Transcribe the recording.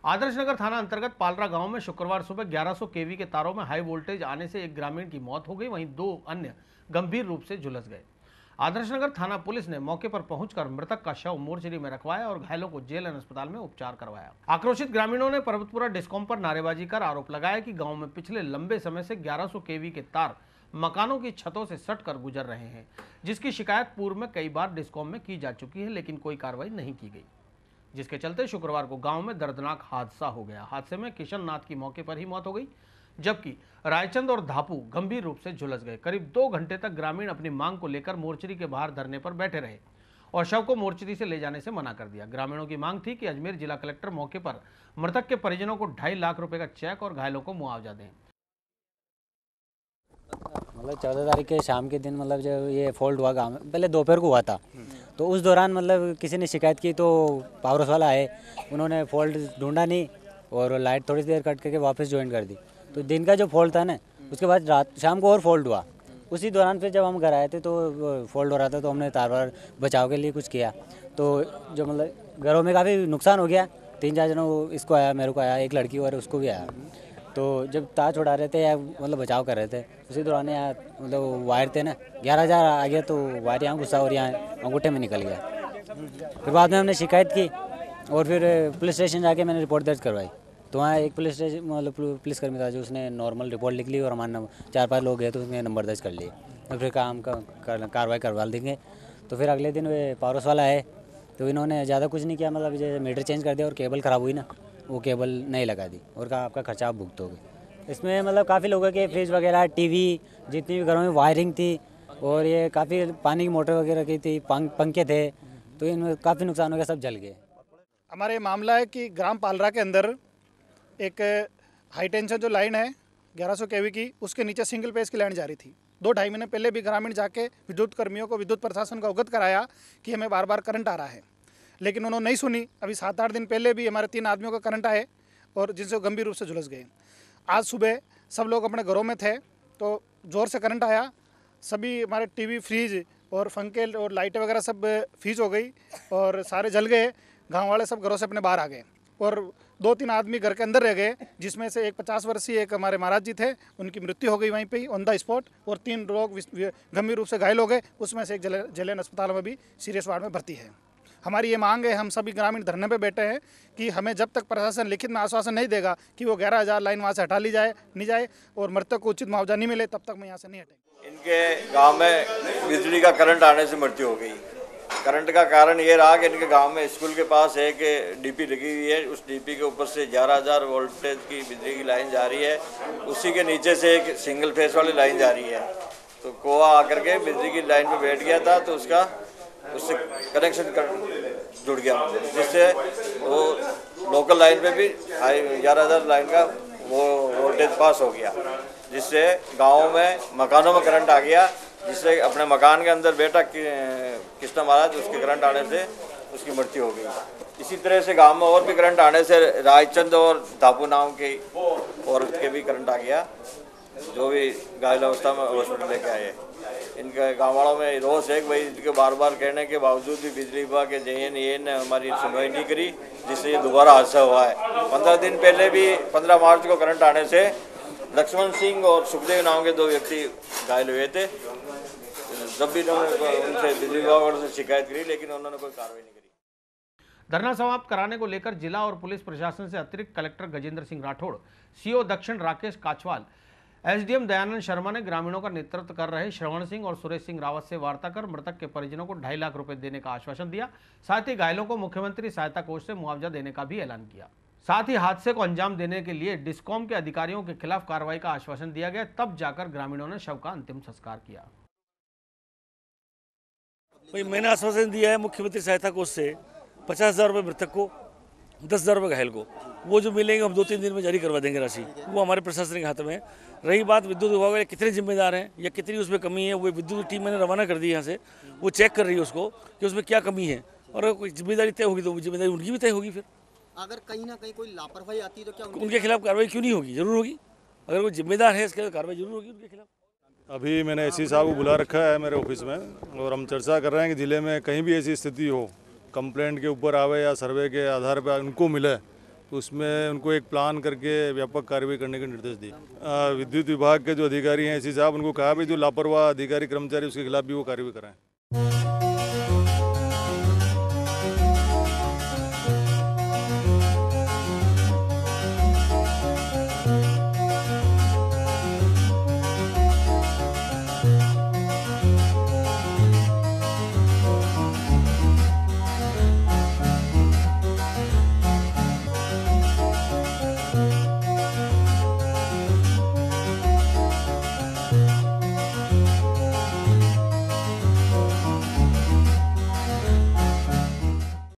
आदर्श नगर थाना अंतर्गत पालरा गांव में शुक्रवार सुबह 1100 केवी के तारों में हाई वोल्टेज आने से एक ग्रामीण की मौत हो गई, वहीं दो अन्य गंभीर रूप से झुलस गए। आदर्श नगर थाना पुलिस ने मौके पर पहुंचकर मृतक का शव मोर्चरी में रखवाया और घायलों को जेल अस्पताल में उपचार करवाया। आक्रोशित ग्रामीणों ने पर्वतपुरा डिस्कॉम पर नारेबाजी कर आरोप लगाया कि गांव में पिछले लंबे समय से 1100 केवी के तार मकानों की छतों से सटकर गुजर रहे हैं, जिसकी शिकायत पूर्व में कई बार डिस्कॉम में की जा चुकी है, लेकिन कोई कार्रवाई नहीं की गई, जिसके चलते शुक्रवार को गांव में दर्दनाक हादसा हो गया। हादसे में किशन नाथ की मौके पर ही मौत हो गई, जबकि रायचंद और धापू गंभीर रूप से झुलस गए। करीब 2 घंटे तक ग्रामीण अपनी मांग को लेकर मोर्चरी के बाहर धरने पर बैठे रहे और शव को मोर्चरी से ले जाने से मना कर दिया। ग्रामीणों की मांग थी कि अजमेर जिला कलेक्टर मौके पर मृतक के परिजनों को 2.5 लाख रुपए का चेक और घायलों को मुआवजा दें। मतलब 14 तारीख के शाम के दिन मतलब जब ये फॉल्ट हुआ गाँव में, पहले दोपहर को हुआ था, तो उस दौरान मतलब किसी ने शिकायत की तो पावर हाउस वाला आए, उन्होंने फॉल्ट ढूंढा नहीं और लाइट थोड़ी देर कट करके वापस ज्वाइन कर दी। तो दिन का जो फॉल्ट था ना, उसके बाद रात शाम को और फॉल्ट हुआ। उसी दौरान फिर जब हम घर आए थे तो फॉल्ट हो रहा था, तो हमने तार वार बचाव के लिए कुछ किया, तो जो मतलब घरों में काफ़ी नुकसान हो गया। 3-4 जनों, इसको आया, मेरे को आया, एक लड़की और उसको भी आया। तो जब तार छुड़ा रहे थे या मतलब बचाव कर रहे थे, उसी दौरान यहाँ मतलब वायर थे ना, 11,000 आ गया, तो वायर यहाँ घुसा और यहाँ अंगूठे में निकल गया। फिर बाद में हमने शिकायत की और फिर पुलिस स्टेशन जाके मैंने रिपोर्ट दर्ज करवाई। तो वहाँ एक पुलिस स्टेशन मतलब पुलिसकर्मी था जो उसने नॉर्मल रिपोर्ट लिख ली और हमारे 4-5 लोग गए तो उसने नंबर दर्ज कर लिए और फिर काम का कार्रवाई करवा देंगे। तो फिर अगले दिन वे पावर हाउस वाला है, तो इन्होंने ज़्यादा कुछ नहीं किया, मतलब जैसे मीटर चेंज कर दिया और केबल ख़राब हुई ना, वो केबल नहीं लगा दी और कहा आपका खर्चा आप भुगतोगे। इसमें मतलब काफ़ी लोगों के फ्रिज वगैरह, टीवी, जितनी भी घरों में वायरिंग थी और ये काफ़ी पानी की मोटर वगैरह की थी, पंखे थे, तो इनमें काफ़ी नुकसान हो गया, सब जल गए। हमारे मामला है कि ग्राम पालरा के अंदर एक हाई टेंशन जो लाइन है 1100 केवी की, उसके नीचे सिंगल पेज की लाइन जा रही थी। 2-2.5 महीने पहले भी ग्रामीण जाके विद्युत कर्मियों को, विद्युत प्रशासन को अवगत कराया कि हमें बार बार करंट आ रहा है, लेकिन उन्होंने नहीं सुनी। अभी 7-8 दिन पहले भी हमारे 3 आदमियों का करंट आए और जिनसे गंभीर रूप से झुलस गए। आज सुबह सब लोग अपने घरों में थे तो ज़ोर से करंट आया, सभी हमारे टीवी, फ्रिज और पंखे और लाइटें वगैरह सब फ्रीज हो गई और सारे जल गए। गांव वाले सब घरों से अपने बाहर आ गए और 2-3 आदमी घर के अंदर रह गए, जिसमें से एक 50 वर्षीय एक हमारे महाराज जी थे, उनकी मृत्यु हो गई वहीं पे ही ऑन द स्पॉट, और 3 लोग गंभीर रूप से घायल हो गए, उसमें से एक जेलेन अस्पताल में भी सीरियस वार्ड में भर्ती है। हमारी ये मांग है, हम सभी ग्रामीण धरने पे बैठे हैं कि हमें जब तक प्रशासन लिखित में आश्वासन नहीं देगा कि वो 11,000 लाइन वहाँ से हटा ली जाए नहीं जाए और मृतक को उचित मुआवजा नहीं मिले, तब तक मैं यहाँ से नहीं हटेंगे। इनके गांव में बिजली का करंट आने से मृत्यु हो गई। करंट का कारण ये रहा कि इनके गांव में स्कूल के पास एक डीपी लगी हुई है, उस डीपी के ऊपर से 11,000 वोल्टेज की बिजली की लाइन जा रही है, उसी के नीचे से एक सिंगल फेस वाली लाइन जा रही है। तो कोआ आकर के बिजली की लाइन पे बैठ गया था, तो उससे कनेक्शन जुड़ गया, जिससे वो लोकल लाइन पे भी 11,000 लाइन का वो वोल्टेज पास हो गया, जिससे गाँव में मकानों में करंट आ गया, जिससे अपने मकान के अंदर बेटा कृष्ण महाराज, उसके करंट आने से उसकी मृत्यु हो गई। इसी तरह से गांव में और भी करंट आने से रायचंद और धापू नाम की औरत के भी करंट आ गया, जो भी घायल अवस्था में हॉस्पिटल लेके आए। इनके गाँव वालों में रोष है कि भाई इनके बार बार कहने के बावजूद भी बिजली विभाग के जे ने हमारी सुनवाई नहीं करी, जिससे ये दोबारा हादसा हुआ है। 15 दिन पहले भी 15 मार्च को करंट आने से लक्ष्मण सिंह और सुखदेव नाम के 2 व्यक्ति घायल हुए थे। जब भी उनसे बिजली विभाग से शिकायत करी, लेकिन उन्होंने कोई कार्रवाई नहीं करी। धरना समाप्त कराने को लेकर जिला और पुलिस प्रशासन से अतिरिक्त कलेक्टर गजेंद्र सिंह राठौड़, सीओ दक्षिण राकेश काचवाल, एसडीएम दयानंद शर्मा ने ग्रामीणों का नेतृत्व कर रहे श्रवण सिंह और सुरेश सिंह रावत से वार्ता कर मृतक के परिजनों को 2.5 लाख रुपए देने का आश्वासन दिया। साथ ही घायलों को मुख्यमंत्री सहायता कोष से मुआवजा देने का भी ऐलान किया। साथ ही हादसे को अंजाम देने के लिए डिस्कॉम के अधिकारियों के खिलाफ कार्रवाई का आश्वासन दिया गया, तब जाकर ग्रामीणों ने शव का अंतिम संस्कार किया। मैंने आश्वासन दिया है मुख्यमंत्री सहायता कोष से 50,000 रुपये मृतक को, 10,000 रुपये घायल को, वो जो मिलेंगे हम 2-3 दिन में जारी करवा देंगे राशि, वो हमारे प्रशासनिक हाथ में है। रही बात विद्युत विभाग वाले कितने जिम्मेदार हैं या कितनी उसमें कमी है, वो विद्युत टीम मैंने रवाना कर दी यहाँ से, वो चेक कर रही है उसको कि उसमें क्या कमी है, और अगर कोई जिम्मेदारी तय होगी तो जिम्मेदारी उनकी भी तय होगी। फिर अगर कहीं ना कहीं कोई लापरवाही आती है तो क्या उनके खिलाफ कार्रवाई क्यों नहीं होगी? जरूर होगी। अगर कोई जिम्मेदार है इसके कार्रवाई जरूर होगी उनके खिलाफ। अभी मैंने एससी साहब को बुला रखा है मेरे ऑफिस में और हम चर्चा कर रहे हैं कि ज़िले में कहीं भी ऐसी स्थिति हो, कंप्लेंट के ऊपर आवे या सर्वे के आधार पर उनको मिले, तो उसमें उनको एक प्लान करके व्यापक कार्रवाई करने के निर्देश दिए। विद्युत विभाग के जो अधिकारी हैं एसी साहब, उनको कहा भी जो लापरवाह अधिकारी कर्मचारी उसके खिलाफ भी वो कार्रवाई कराएं।